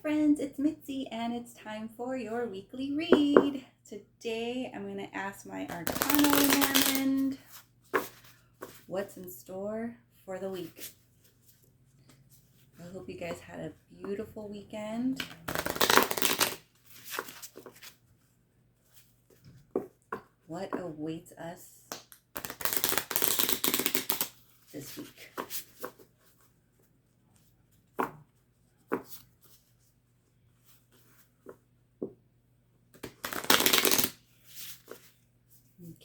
friends, it's Mitzi and it's time for your weekly read. Today I'm going to ask my Arcana Lenormand what's in store for the week. I hope you guys had a beautiful weekend. What awaits us this week?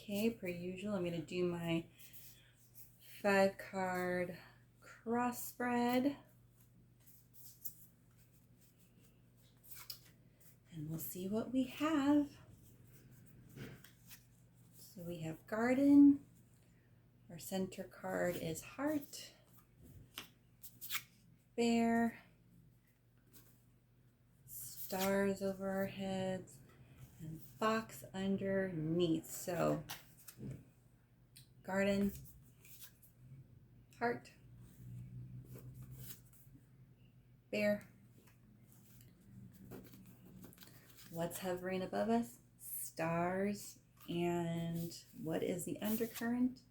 Okay, per usual, I'm going to do my 5-card cross spread. And we'll see what we have. So we have Garden. Our center card is Heart, Bear, Stars over our heads, and Fox underneath. So Garden, Heart, Bear. What's hovering above us? Stars. And what is the undercurrent?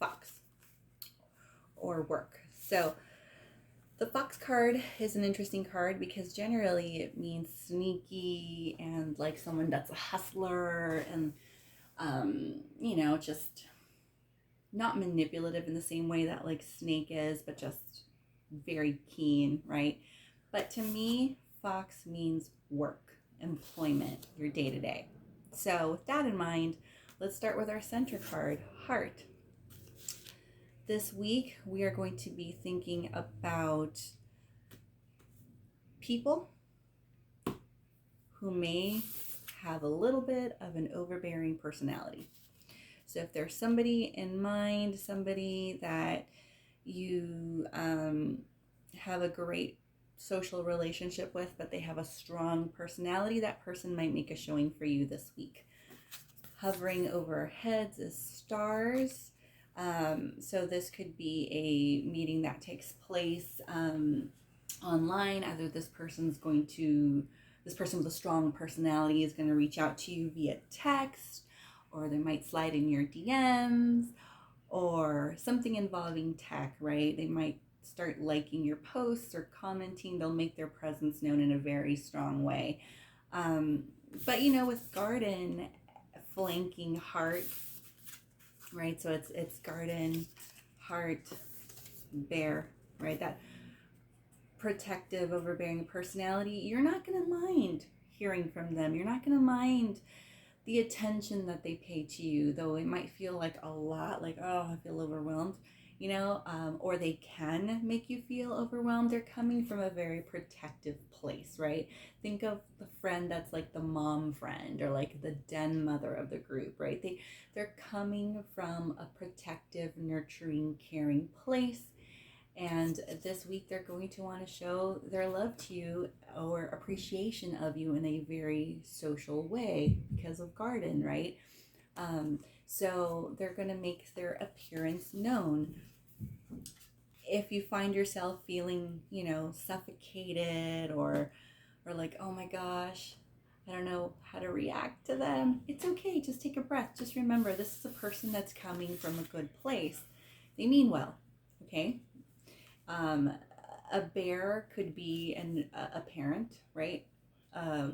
Fox or work. So the Fox card is an interesting card because generally it means sneaky and like someone that's a hustler and just not manipulative in the same way that like Snake is, but just very keen, right? But to me, Fox means work, employment, your day-to-day. So with that in mind, let's start with our center card, Heart. This week, we are going to be thinking about people who may have a little bit of an overbearing personality. So if there's somebody in mind, somebody that you have a great social relationship with, but they have a strong personality, that person might make a showing for you this week. Hovering over our heads is Stars. So this could be a meeting that takes place online. Either this person with a strong personality is going to reach out to you via text, or they might slide in your DMs, or something involving tech, right? They might start liking your posts or commenting. They'll make their presence known in a very strong way. But with Garden flanking Heart, right? So it's Garden, Heart, Bear, right? That protective, overbearing personality. You're not going to mind hearing from them. You're not going to mind the attention that they pay to you, though it might feel like a lot, like, oh, I feel overwhelmed, or they can make you feel overwhelmed. They're coming from a very protective place, right? Think of the friend that's like the mom friend or like the den mother of the group, right? They're coming from a protective, nurturing, caring place. And this week they're going to want to show their love to you or appreciation of you in a very social way because of Garden, right? So they're going to make their appearance known. If you find yourself feeling, suffocated or like, oh my gosh, I don't know how to react to them, it's okay. Just take a breath. Just remember, this is a person that's coming from a good place. They mean well, okay? A bear could be a parent, right? A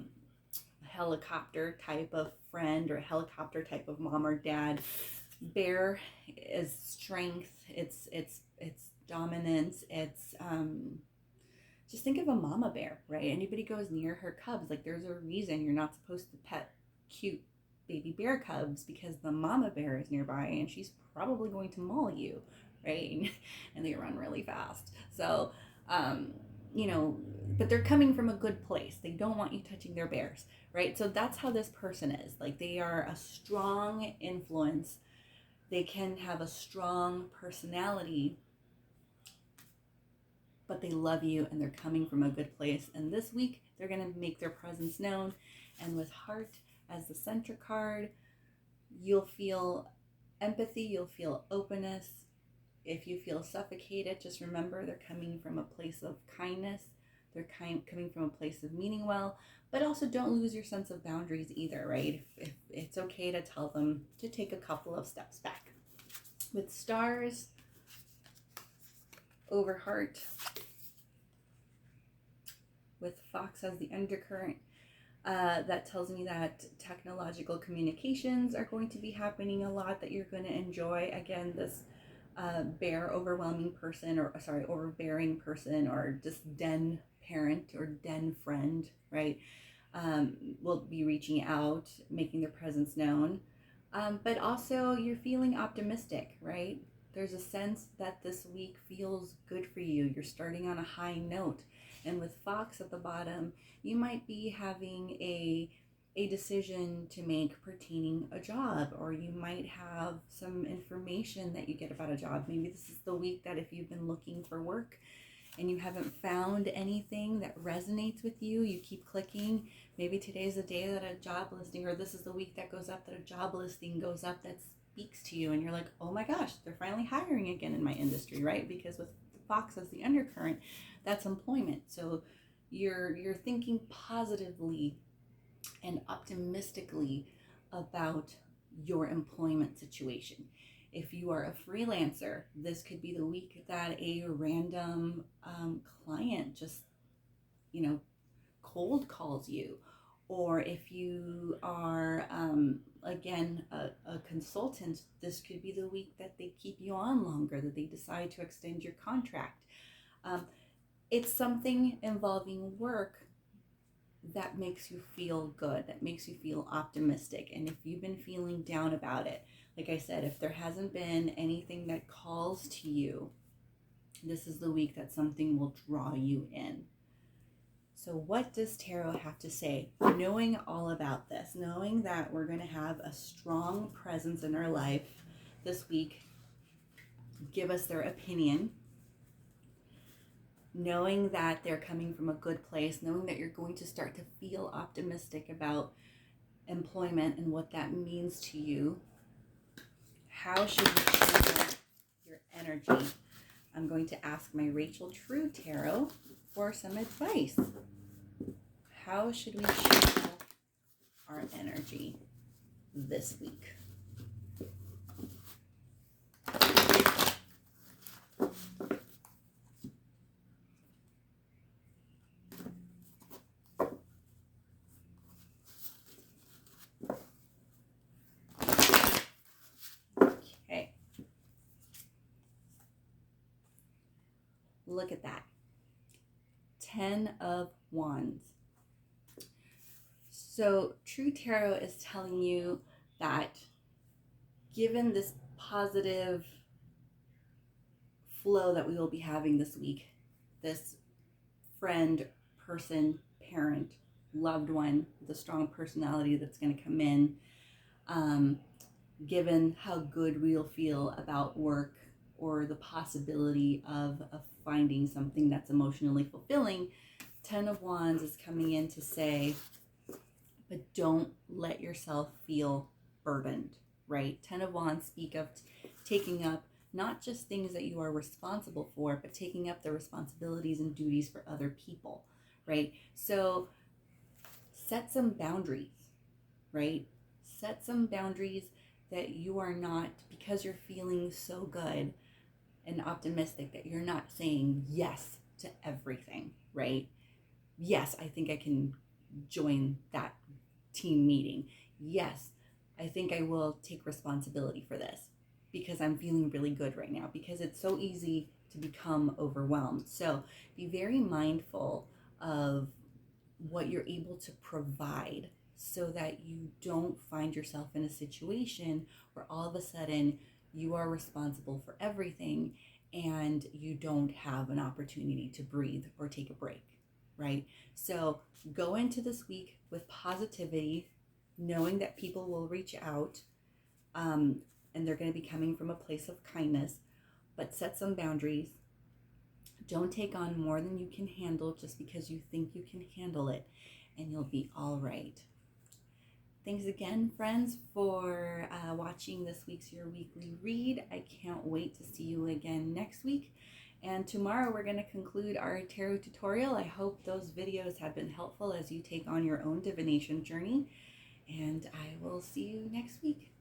helicopter type of friend or a helicopter type of mom or dad. Bear is strength. It's dominance. It's just think of a mama bear, right? Anybody goes near her cubs, like there's a reason you're not supposed to pet cute baby bear cubs because the mama bear is nearby and she's probably going to maul you, right? And they run really fast. So, but they're coming from a good place. They don't want you touching their bears, right? So that's how this person is. Like they are a strong influence. They can have a strong personality, but they love you and they're coming from a good place. And this week, they're going to make their presence known. And with Heart as the center card, you'll feel empathy, you'll feel openness. If you feel suffocated, just remember they're coming from a place of kindness, They're coming from a place of meaning well, but also don't lose your sense of boundaries either, right? If it's okay to tell them to take a couple of steps back. With stars over heart, with fox as the undercurrent, that tells me that technological communications are going to be happening a lot, that you're going to enjoy. Again, this overwhelming person, or sorry, overbearing person, or just den parent or den friend, right? Will be reaching out, making their presence known. But also you're feeling optimistic, right? There's a sense that this week feels good for you. You're starting on a high note. And with Fox at the bottom, you might be having a decision to make pertaining a job, or you might have some information that you get about a job. Maybe this is the week that if you've been looking for work and you haven't found anything that resonates with you, you keep clicking. Maybe today's the day that a job listing, or this is the week that goes up that a job listing goes up that speaks to you, and you're like, oh my gosh, they're finally hiring again in my industry, right? Because with Fox as the undercurrent, that's employment. So you're thinking positively and optimistically about your employment situation. If you are a freelancer, this could be the week that a random client just, cold calls you. Or if you are, again, a consultant, this could be the week that they keep you on longer, that they decide to extend your contract. It's something involving work that makes you feel good, that makes you feel optimistic. And if you've been feeling down about it, like I said, if there hasn't been anything that calls to you, this is the week that something will draw you in. So what does tarot have to say? Knowing all about this, knowing that we're going to have a strong presence in our life this week, give us their opinion, knowing that they're coming from a good place, knowing that you're going to start to feel optimistic about employment and what that means to you. How should you channel your energy? I'm going to ask my Rachel True Tarot for some advice. How should we channel our energy this week? Okay. Look at that. 10 of Wands. So True Tarot is telling you that given this positive flow that we will be having this week, this friend, person, parent, loved one with a strong personality that's going to come in, given how good we'll feel about work or the possibility of finding something that's emotionally fulfilling, 10 of Wands is coming in to say, but don't let yourself feel burdened, right? 10 of Wands speak of taking up not just things that you are responsible for, but taking up the responsibilities and duties for other people, right? So set some boundaries, right? Set some boundaries that you are not, because you're feeling so good and optimistic, that you're not saying yes to everything, right? Yes, I think I can join that team meeting. Yes, I think I will take responsibility for this because I'm feeling really good right now, because it's so easy to become overwhelmed. So be very mindful of what you're able to provide so that you don't find yourself in a situation where all of a sudden you are responsible for everything and you don't have an opportunity to breathe or take a break, right? So go into this week with positivity, knowing that people will reach out, and they're going to be coming from a place of kindness, but set some boundaries. Don't take on more than you can handle just because you think you can handle it, and you'll be all right. Thanks again, friends, for watching this week's Your Weekly Read. I can't wait to see you again next week. And tomorrow we're going to conclude our tarot tutorial. I hope those videos have been helpful as you take on your own divination journey. And I will see you next week.